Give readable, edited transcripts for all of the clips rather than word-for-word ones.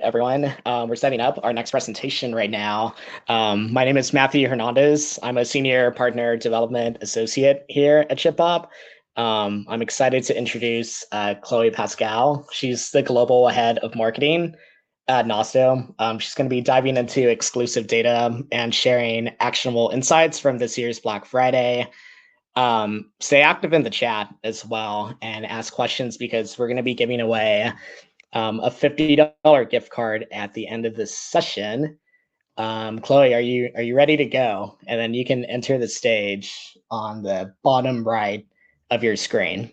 everyone. We're setting up our next presentation right now. My name is Matthew Hernandez. I'm a senior partner development associate here at ShipBob. I'm excited to introduce Chloe Pascal. She's the global head of marketing at Nosto. She's going to be diving into exclusive data and sharing actionable insights from this year's Black Friday. Stay active in the chat as well and ask questions because we're going to be giving away a $50 gift card at the end of this session. Chloe, are you ready to go? And then you can enter the stage on the bottom right of your screen.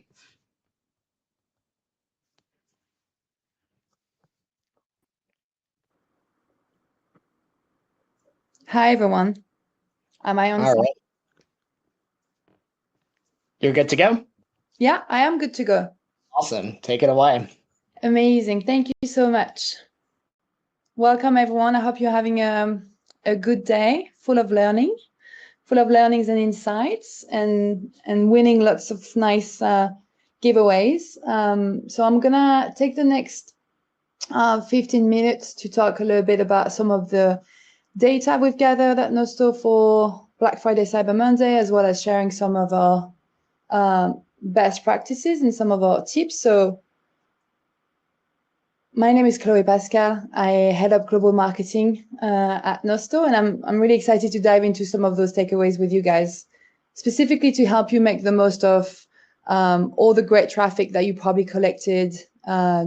Hi, everyone. Am I on? All right. You're good to go? Yeah, I am good to go. Awesome. Take it away. Amazing. Thank you so much. Welcome, everyone. I hope you're having a good day full of learnings and insights and winning lots of nice giveaways. So I'm going to take the next 15 minutes to talk a little bit about some of the data we've gathered at Nosto for Black Friday, Cyber Monday, as well as sharing some of our best practices and some of our tips. So my name is Chloe Pascal. I head up global marketing at Nosto, and I'm really excited to dive into some of those takeaways with you guys, specifically to help you make the most of all the great traffic that you probably collected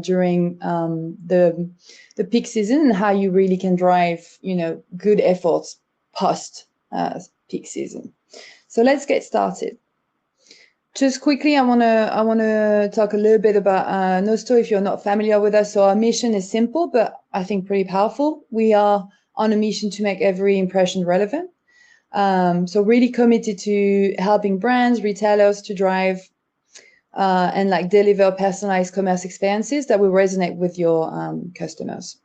during the peak season, and how you really can drive, good efforts post peak season. So let's get started. Just quickly, I wanna talk a little bit about Nosto if you're not familiar with us. So our mission is simple, but I think pretty powerful. We are on a mission to make every impression relevant. So really committed to helping brands, retailers to drive and deliver personalized commerce experiences that will resonate with your customers.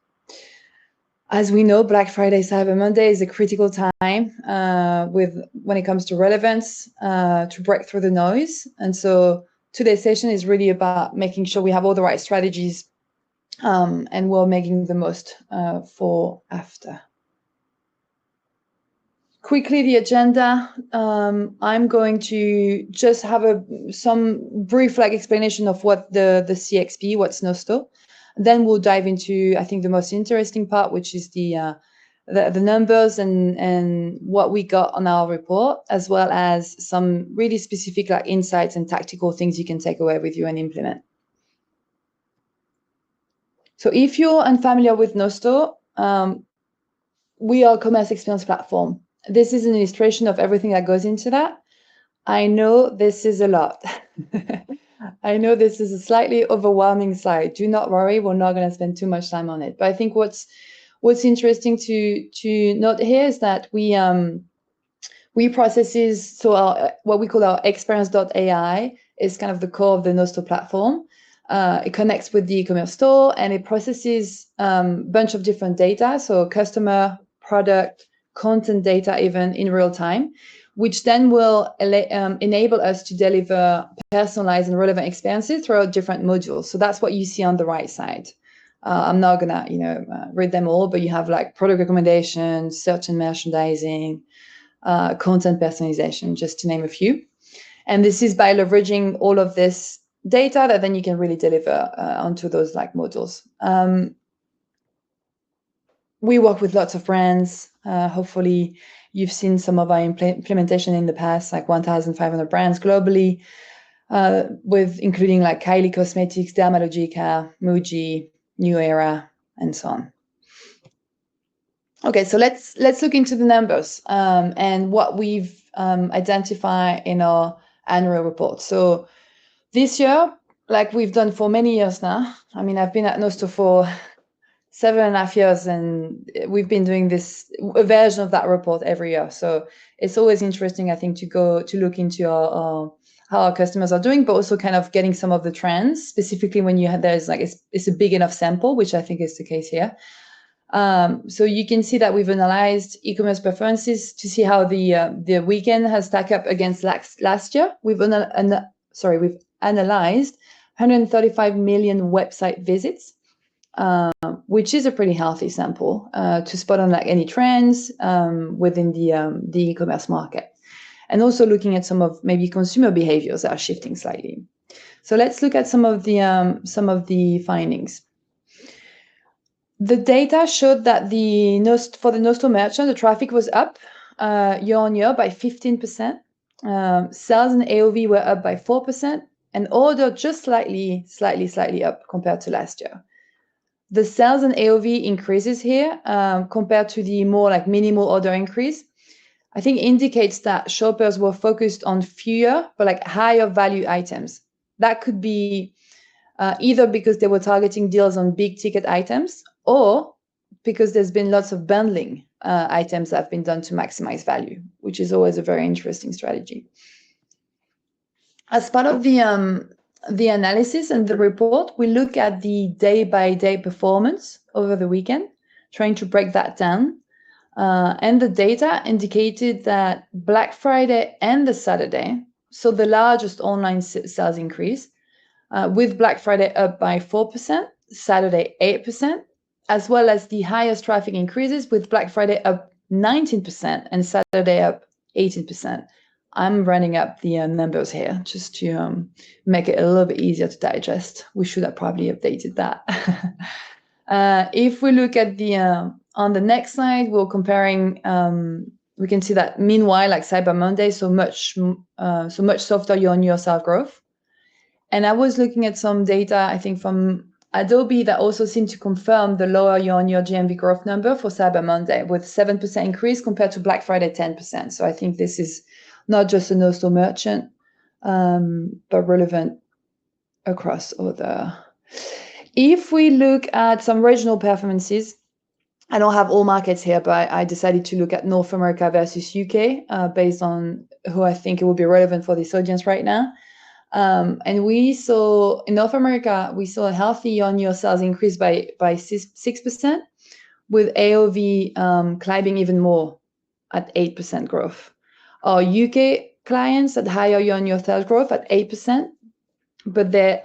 As we know, Black Friday, Cyber Monday is a critical time when it comes to relevance to break through the noise. And so today's session is really about making sure we have all the right strategies and we're making the most for after. Quickly, the agenda. I'm going to just have some brief explanation of what the CXP, what's Nosto. Then we'll dive into, I think, the most interesting part, which is the numbers and what we got on our report, as well as some really specific insights and tactical things you can take away with you and implement. So if you're unfamiliar with Nosto, we are a commerce experience platform. This is an illustration of everything that goes into that. I know this is a lot. I know this is a slightly overwhelming slide. Do not worry, we're not going to spend too much time on it. But I think what's interesting to note here is that we processes, so what we call our experience.ai is kind of the core of the Nosto platform. It connects with the e-commerce store and it processes a bunch of different data, so customer, product, content data even in real time, which then will enable us to deliver personalized and relevant experiences throughout different modules. So that's what you see on the right side. I'm not gonna, read them all, but you have product recommendations, search and merchandising, content personalization, just to name a few. And this is by leveraging all of this data that then you can really deliver onto those modules. We work with lots of brands. Hopefully you've seen some of our implementation in the past, 1,500 brands globally, with including Kylie Cosmetics, Dermalogica, Muji, New Era, and so on. Okay, so let's look into the numbers and what we've identified in our annual report. So this year, we've done for many years now, I mean, I've been at Nosto for 7.5 years, and we've been doing a version of that report every year. So it's always interesting, I think, to look into how our customers are doing, but also kind of getting some of the trends, specifically when it's a big enough sample, which I think is the case here. So you can see that we've analyzed e-commerce preferences to see how the weekend has stacked up against last year. We've analyzed 135 million website visits which is a pretty healthy sample to spot on like any trends within the e-commerce market, and also looking at some of maybe consumer behaviors that are shifting slightly. So let's look at some of the findings. The data showed that for the Nosto merchant, the traffic was up year on year by 15%. Sales and AOV were up by 4%, and order just slightly up compared to last year. The sales and AOV increases here compared to the more like minimal order increase, I think indicates that shoppers were focused on fewer but like higher value items. That could be either because they were targeting deals on big ticket items, or because there's been lots of bundling items that have been done to maximize value, which is always a very interesting strategy. As part of the analysis and the report, we look at the day-by-day performance over the weekend, trying to break that down. And the data indicated that Black Friday and the Saturday, so the largest online sales increase, with Black Friday up by 4%, Saturday 8%, as well as the highest traffic increases with Black Friday up 19% and Saturday up 18%. I'm running up the numbers here just to make it a little bit easier to digest. We should have probably updated that. If we look at the on the next slide, we're comparing. We can see that meanwhile, like Cyber Monday, so much softer year-on-year sales growth. And I was looking at some data, I think from Adobe, that also seemed to confirm the lower year-on-year GMV growth number for Cyber Monday, with 7% increase compared to Black Friday 10%. So I think this is not just a Nosto merchant, but relevant across other. If we look at some regional performances, I don't have all markets here, but I decided to look at North America versus UK based on who I think it would be relevant for this audience right now. And we saw in North America, we saw a healthy year-on-year sales increase by 6%, with AOV climbing even more at 8% growth. Our UK clients had higher year-on-year sales growth at 8%, but their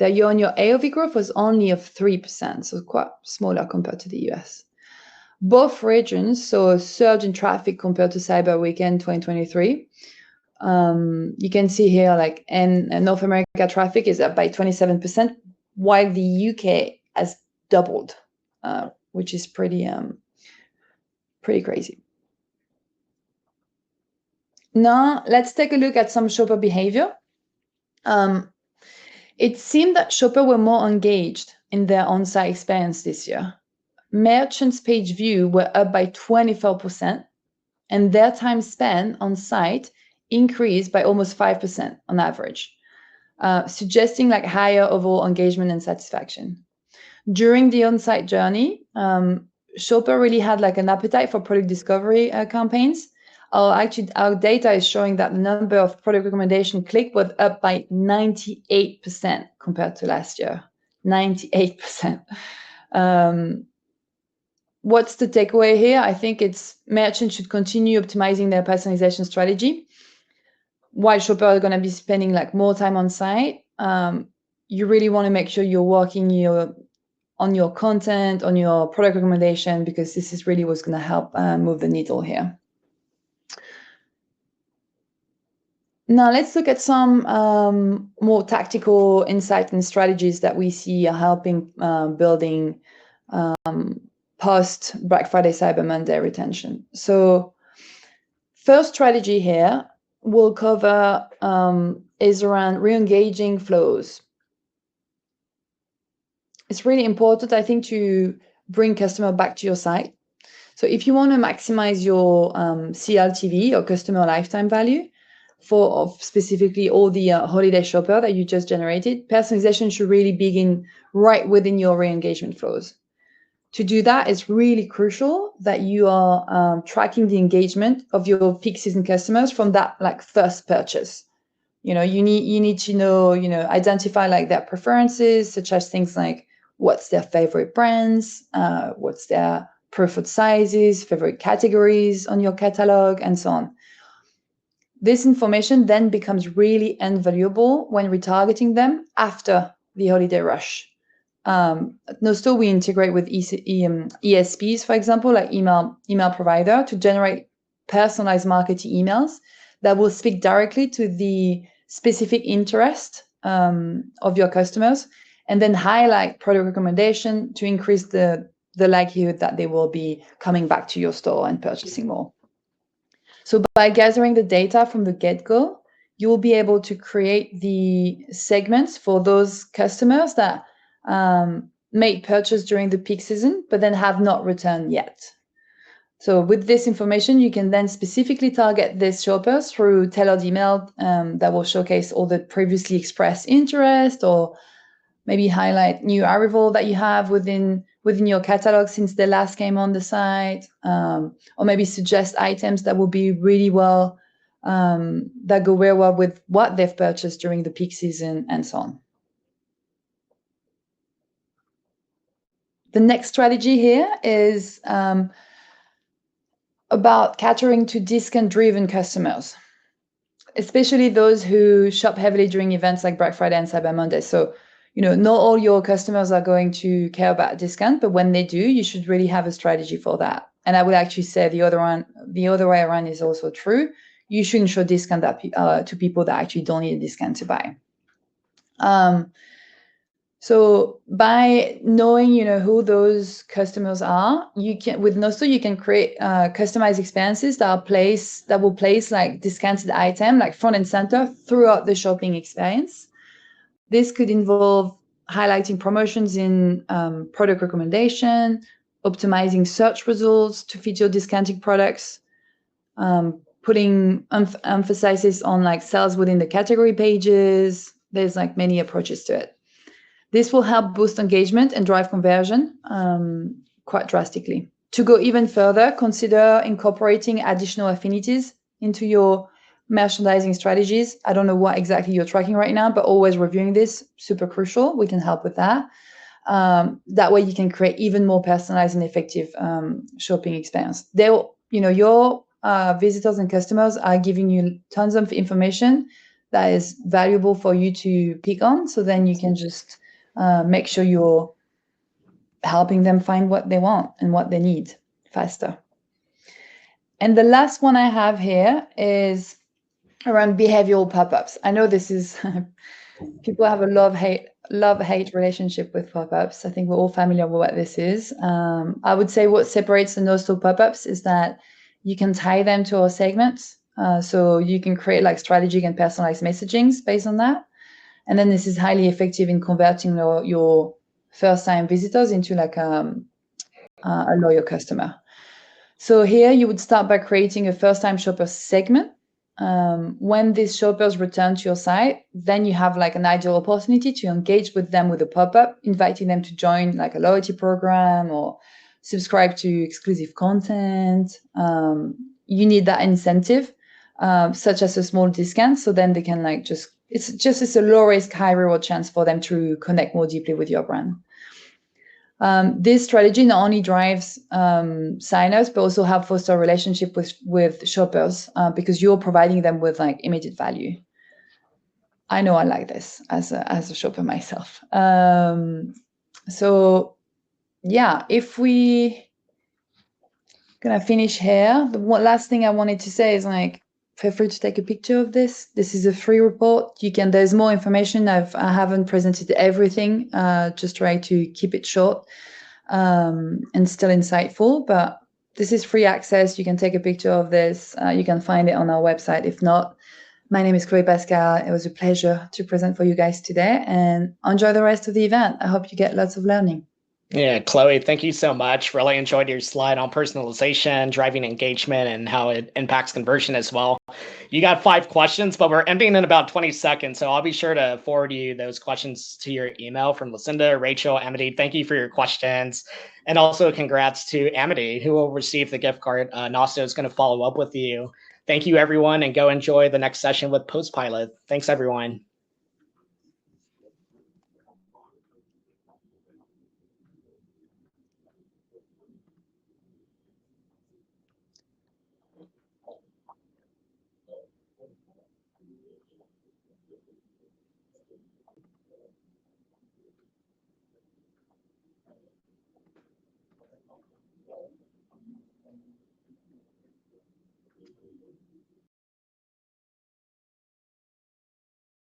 year-on-year AOV growth was only of 3%, so quite smaller compared to the US. Both regions saw a surge in traffic compared to Cyber Weekend 2023. You can see here, like, and North America traffic is up by 27%, while the UK has doubled, which is pretty crazy. Now, let's take a look at some shopper behavior. It seemed that shoppers were more engaged in their on-site experience this year. Merchants' page view were up by 24%, and their time spent on site increased by almost 5% on average, suggesting like higher overall engagement and satisfaction. During the on-site journey, shopper really had like an appetite for product discovery campaigns. Our data is showing that the number of product recommendation click was up by 98% compared to last year. 98%. What's the takeaway here? I think it's merchants should continue optimizing their personalization strategy. While shoppers are going to be spending like more time on site, you really want to make sure you're working on your content, on your product recommendation, because this is really what's going to help move the needle here. Now let's look at some more tactical insight and strategies that we see are helping building post Black Friday, Cyber Monday retention. So first strategy here we'll cover is around re-engaging flows. It's really important, I think, to bring customer back to your site. So if you want to maximize your CLTV, or customer lifetime value, for specifically all the holiday shopper that you just generated, personalization should really begin right within your re-engagement flows. To do that, it's really crucial that you are tracking the engagement of your peak season customers from that like first purchase. You need to know, identify like their preferences, such as things like what's their favorite brands, what's their preferred sizes, favorite categories on your catalog, and so on. This information then becomes really invaluable when retargeting them after the holiday rush. At Nosto, we integrate with ESPs, for example, like email provider, to generate personalized marketing emails that will speak directly to the specific interest of your customers, and then highlight product recommendation to increase the likelihood that they will be coming back to your store and purchasing more. So by gathering the data from the get-go, you will be able to create the segments for those customers that made purchase during the peak season, but then have not returned yet. So with this information, you can then specifically target these shoppers through tailored email that will showcase all the previously expressed interest, or maybe highlight new arrival that you have within your catalog since they last came on the site, or maybe suggest items that will be really well, that go very well with what they've purchased during the peak season, and so on. The next strategy here is about catering to discount-driven customers, especially those who shop heavily during events like Black Friday and Cyber Monday. So, not all your customers are going to care about discount, but when they do, you should really have a strategy for that. And I would actually say the other way around is also true. You shouldn't show discount to people that actually don't need a discount to buy. So by knowing, who those customers are, with Nosto, you can create customized experiences that will place like discounted item, like front and center throughout the shopping experience. This could involve highlighting promotions in product recommendation, optimizing search results to feature discounted products, putting emphasis on like sales within the category pages. There's like many approaches to it. This will help boost engagement and drive conversion quite drastically. To go even further, consider incorporating additional affinities into your merchandising strategies. I don't know what exactly you're tracking right now, but always reviewing this, super crucial. We can help with that. That way you can create even more personalized and effective shopping experience. Your visitors and customers are giving you tons of information that is valuable for you to pick on. So then you can just make sure you're helping them find what they want and what they need faster. And the last one I have here is around behavioral pop-ups. I know this is people have a love-hate relationship with pop-ups. I think we're all familiar with what this is. I would say what separates the Nosto pop-ups is that you can tie them to our segments. So you can create like strategic and personalized messagings based on that. And then this is highly effective in converting your first-time visitors into like a loyal customer. So here you would start by creating a first-time shopper segment. When these shoppers return to your site, then you have like an ideal opportunity to engage with them with a pop-up, inviting them to join like a loyalty program or subscribe to exclusive content. You need that incentive, such as a small discount. So then they can like it's a low risk, high reward chance for them to connect more deeply with your brand. This strategy not only drives sign-ups, but also help foster a relationship with shoppers because you're providing them with like immediate value. I know I like this as a shopper myself. So yeah, if we gonna finish here, the last thing I wanted to say is like, feel free to take a picture of this. This is a free report. There's more information. I haven't presented everything, just try to keep it short and still insightful, but this is free access. You can take a picture of this. You can find it on our website. If not, my name is Chloe Pascal. It was a pleasure to present for you guys today, and enjoy the rest of the event. I hope you get lots of learning. Yeah, Chloe, thank you so much. Really enjoyed your slide on personalization, driving engagement, and how it impacts conversion as well. You got 5 questions, but we're ending in about 20 seconds. So I'll be sure to forward you those questions to your email from Lucinda, Rachel, Amity. Thank you for your questions. And also congrats to Amity, who will receive the gift card. Nosto is going to follow up with you. Thank you, everyone, and go enjoy the next session with Postpilot. Thanks, everyone.